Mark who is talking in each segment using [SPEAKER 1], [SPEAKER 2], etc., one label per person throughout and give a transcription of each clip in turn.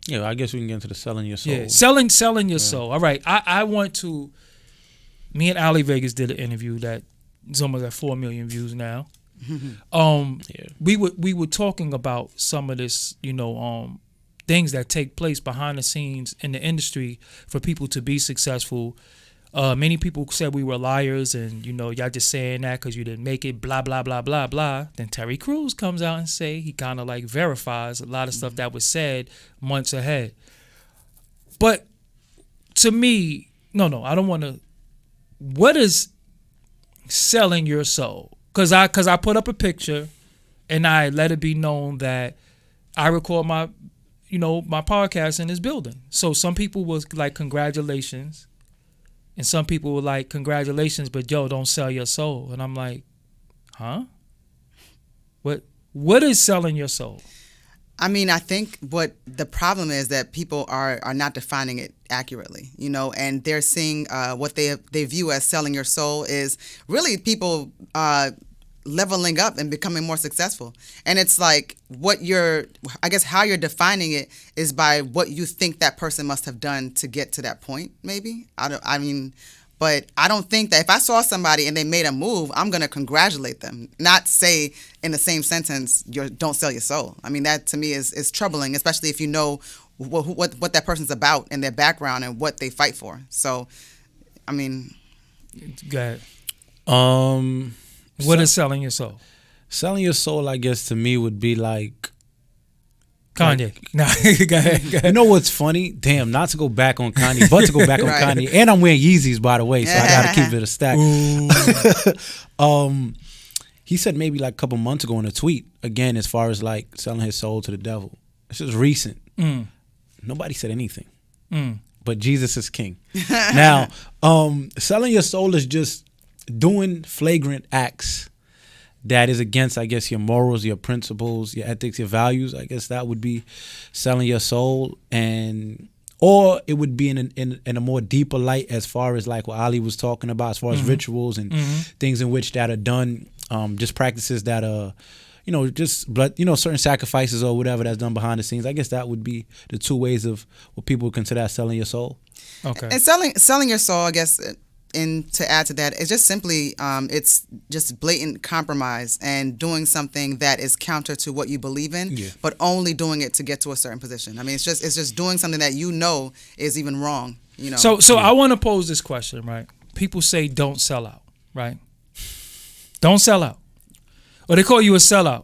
[SPEAKER 1] Yeah, I guess we can get into the selling your soul.
[SPEAKER 2] Yeah, selling your soul. All right, I want to. Me and Ali Vegas did an interview that is almost at 4 million views now. We were talking about some of this, things that take place behind the scenes in the industry for people to be successful. Many people said we were liars and, y'all just saying that because you didn't make it, blah, blah, blah, blah, blah. Then Terry Crews comes out and say he kind of like verifies a lot of stuff that was said months ahead. But to me, no, I don't want to. What is selling your soul? Because I put up a picture and I let it be known that I record my podcast in this building. So some people was like, congratulations. And some people were like, congratulations, but yo, don't sell your soul. And I'm like, huh? What is selling your soul?
[SPEAKER 3] I mean, I think what the problem is that people are not defining it accurately, and they're seeing what they view as selling your soul is really people leveling up and becoming more successful. And it's like how you're defining it is by what you think that person must have done to get to that point, maybe. But I don't think that if I saw somebody and they made a move, I'm going to congratulate them, not say in the same sentence, don't sell your soul. I mean, that to me is troubling, especially if you know what that person's about and their background and what they fight for. So, I mean.
[SPEAKER 2] Go ahead. What is selling your soul?
[SPEAKER 1] Selling your soul, I guess, to me would be like
[SPEAKER 2] Kanye. Nah, go ahead.
[SPEAKER 1] You know what's funny? Damn, not to go back on Kanye, but to go back on Kanye. And I'm wearing Yeezys, by the way, so I got to keep it a stack. He said maybe like a couple months ago in a tweet, again, as far as like selling his soul to the devil. This is recent. Nobody said anything. But Jesus is king. Now, selling your soul is just doing flagrant acts that is against, I guess, your morals, your principles, your ethics, your values. I guess that would be selling your soul, or it would be in a more deeper light as far as like what Ali was talking about, as far as rituals and things in which that are done, just practices that are, just certain sacrifices or whatever that's done behind the scenes. I guess that would be the two ways of what people would consider as selling your soul.
[SPEAKER 3] Okay. And selling your soul, I guess. And to add to that, it's just simply, it's just blatant compromise and doing something that is counter to what you believe in, but only doing it to get to a certain position. I mean, it's just doing something that is even wrong.
[SPEAKER 2] So I want to pose this question, right? People say don't sell out, right? Don't sell out, or they call you a sellout.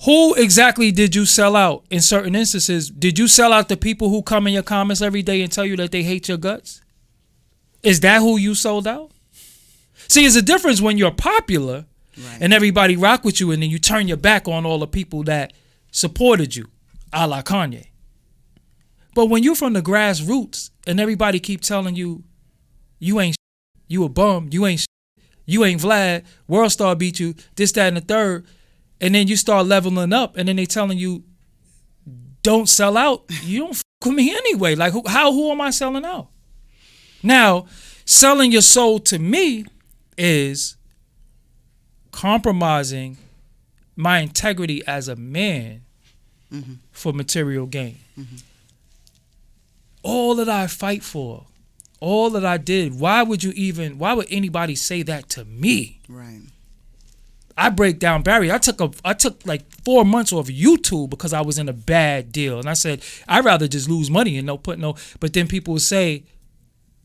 [SPEAKER 2] Who exactly did you sell out in certain instances? Did you sell out the people who come in your comments every day and tell you that they hate your guts? Is that who you sold out? See, there's a difference when you're popular and everybody rock with you and then you turn your back on all the people that supported you, a la Kanye. But when you're from the grassroots and everybody keep telling you, you ain't you a bum, you ain't Vlad, World Star beat you, this, that, and the third, and then you start leveling up and then they telling you, don't sell out, you don't fuck with me anyway. Like, who am I selling out? Now, selling your soul to me is compromising my integrity as a man for material gain. All that I fight for, all that I did, why would anybody say that to me?
[SPEAKER 3] Right.
[SPEAKER 2] I break down barriers. I took like 4 months off YouTube because I was in a bad deal. And I said, I'd rather just lose money and but then people would say,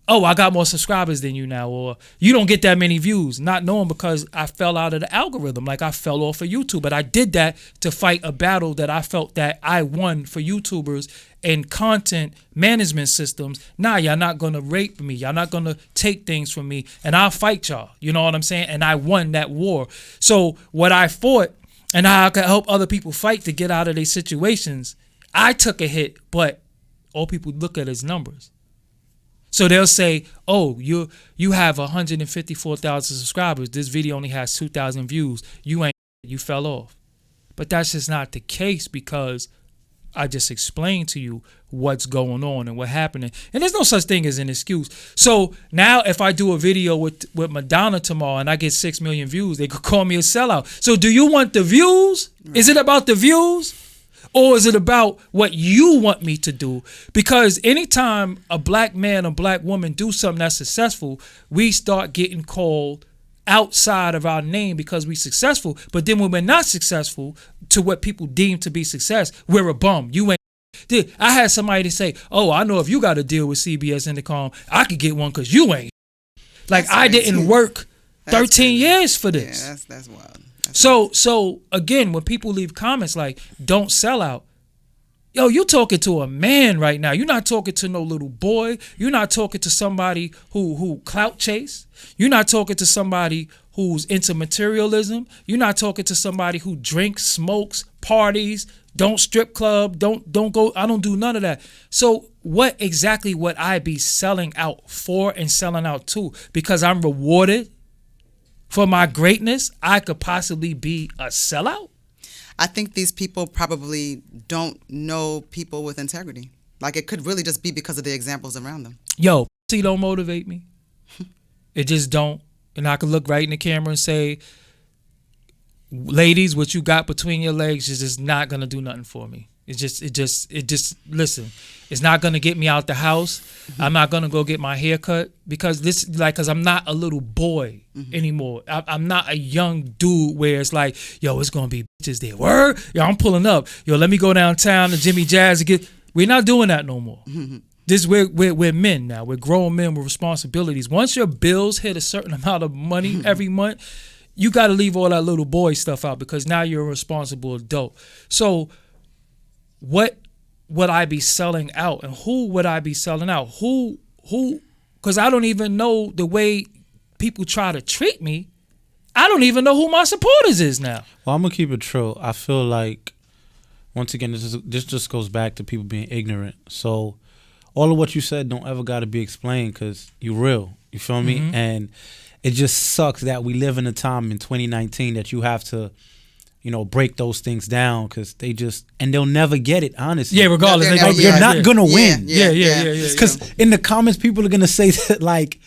[SPEAKER 2] oh, I got more subscribers than you now, or you don't get that many views, not knowing because I fell out of the algorithm, like I fell off of YouTube. But I did that to fight a battle that I felt that I won for YouTubers and content management systems. Nah, y'all not going to rape me. Y'all not going to take things from me, and I'll fight y'all. You know what I'm saying? And I won that war. So what I fought and how I could help other people fight to get out of their situations, I took a hit, but all people look at is numbers. So they'll say, oh, you have 154,000 subscribers. This video only has 2,000 views. You fell off. But that's just not the case because I just explained to you what's going on and what's happening. And there's no such thing as an excuse. So now if I do a video with Madonna tomorrow and I get 6 million views, they could call me a sellout. So do you want the views? Right. Is it about the views? Or is it about what you want me to do? Because anytime a black man or black woman do something that's successful, we start getting called outside of our name because we successful. But then when we're not successful to what people deem to be success, we're a bum. You ain't. I had somebody to say, oh, I know if you got to deal with CBS Intercom, I could get one because you ain't. Like, I didn't work 13 years for this.
[SPEAKER 3] Yeah, that's wild.
[SPEAKER 2] So again, when people leave comments like, don't sell out, yo, you're talking to a man right now. You're not talking to no little boy. You're not talking to somebody who clout chase. You're not talking to somebody who's into materialism. You're not talking to somebody who drinks, smokes, parties, don't strip club, don't go, I don't do none of that. So what exactly would I be selling out for and selling out to? Because I'm rewarded for my greatness, I could possibly be a sellout?
[SPEAKER 3] I think these people probably don't know people with integrity. Like, it could really just be because of the examples around them.
[SPEAKER 2] Yo, pussy don't motivate me. It just don't. And I could look right in the camera and say, ladies, what you got between your legs is just not gonna do nothing for me. It just listen, it's not gonna get me out the house. I'm not gonna go get my hair cut because I'm not a little boy anymore. I'm not a young dude where it's like, yo, it's gonna be bitches there. Word? Yo, I'm pulling up. Yo, let me go downtown to Jimmy Jazz and get. We're not doing that no more. This we're men now. We're grown men with responsibilities. Once your bills hit a certain amount of money every month, you got to leave all that little boy stuff out because now you're a responsible adult. So what would I be selling out, and who would I be selling out? Who? Because I don't even know the way people try to treat me. I don't even know who my supporters is now.
[SPEAKER 1] Well, I'm gonna keep it true. I feel like, once again, this just goes back to people being ignorant. So all of what you said don't ever got to be explained because you're real. You feel me? And it just sucks that we live in a time in 2019 that you have to, break those things down because they'll never get it, honestly.
[SPEAKER 2] Yeah, regardless.
[SPEAKER 1] You're not going to win.
[SPEAKER 2] Yeah.
[SPEAKER 1] Because in the comments, people are going to say that, like,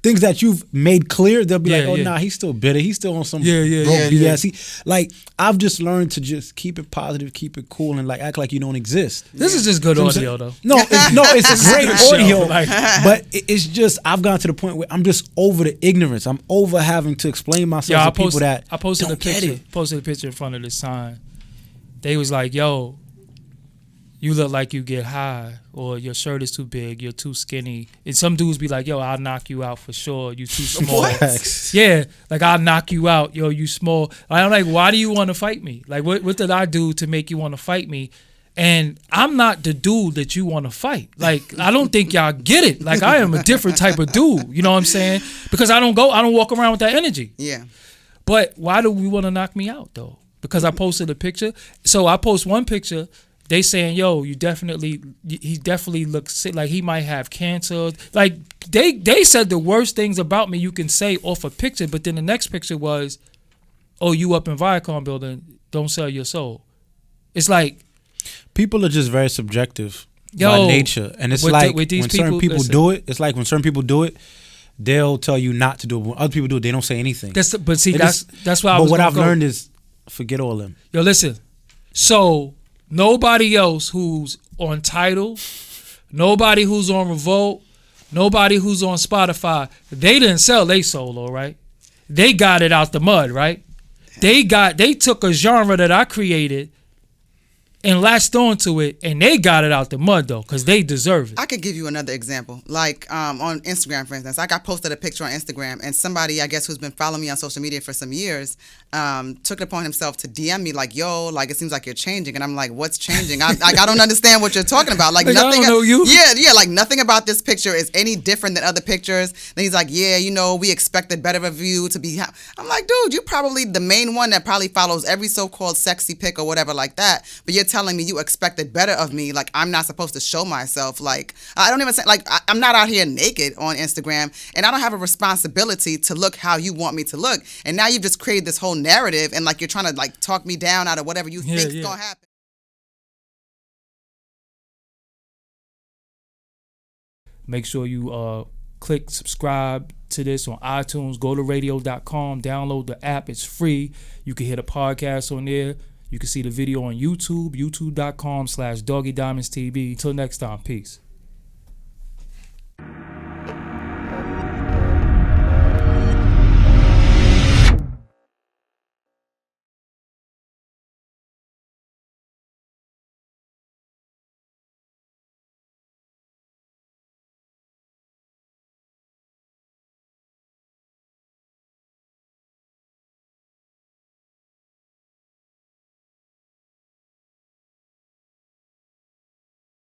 [SPEAKER 1] things that you've made clear, they'll be nah, he's still bitter. He's still on some broke BS. Like, I've just learned to just keep it positive, keep it cool, and like act like you don't exist.
[SPEAKER 2] This is just good audio, though.
[SPEAKER 1] No, it's great audio. But it's just, I've gotten to the point where I'm just over the ignorance. I'm over having to explain myself to people that
[SPEAKER 2] I posted
[SPEAKER 1] don't
[SPEAKER 2] a picture.
[SPEAKER 1] get it.
[SPEAKER 2] Posted a picture in front of the sign. They was like, yo, you look like you get high, or your shirt is too big, you're too skinny. And some dudes be like, yo, I'll knock you out for sure, you too small. Yeah, like, I'll knock you out, yo, you small. I'm like, why do you want to fight me? Like, what did I do to make you want to fight me? And I'm not the dude that you want to fight. Like, I don't think y'all get it. Like, I am a different type of dude, you know what I'm saying? Because I don't walk around with that energy.
[SPEAKER 3] Yeah.
[SPEAKER 2] But why do we want to knock me out, though? Because I posted a picture. So I post one picture, they saying, yo, he definitely looks sick, like he might have cancer. Like, they said the worst things about me you can say off a picture, but then the next picture was, oh, you up in Viacom building, don't sell your soul. It's like,
[SPEAKER 1] people are just very subjective by nature. And it's like, when certain people do it, they'll tell you not to do it. When other people do it, they don't say anything.
[SPEAKER 2] That's why I was.
[SPEAKER 1] But what I've learned is, forget all them.
[SPEAKER 2] Yo, listen. So nobody else who's on Tidal, nobody who's on Revolt, nobody who's on Spotify, they didn't sell their soul, all right? They got it out the mud, right? They took a genre that I created and latched onto it, and they got it out the mud, though, because they deserve it.
[SPEAKER 3] I could give you another example. Like, on Instagram, for instance. Like, I posted a picture on Instagram, and somebody, I guess, who's been following me on social media for some years, took it upon himself to DM me, like, yo, like, it seems like you're changing. And I'm like, what's changing? I don't understand what you're talking about. Like, nothing.
[SPEAKER 2] I don't know you.
[SPEAKER 3] Yeah, like, nothing about this picture is any different than other pictures. Then he's like, yeah, we expected better of you to be. I'm like, dude, you're probably the main one that probably follows every so-called sexy pic or whatever like that. But you're telling me you expected better of me. Like, I'm not supposed to show myself. Like, I don't even say, like, I'm not out here naked on Instagram, and I don't have a responsibility to look how you want me to look. And now you've just created this whole narrative, and like, you're trying to like talk me down out of whatever you think is gonna happen.
[SPEAKER 2] Make sure you click subscribe to this on iTunes. Go to radio.com, download the app. It's free. You can hear the podcast on there. You can see the video on YouTube, youtube.com/Doggie Diamonds TV. Until next time, peace.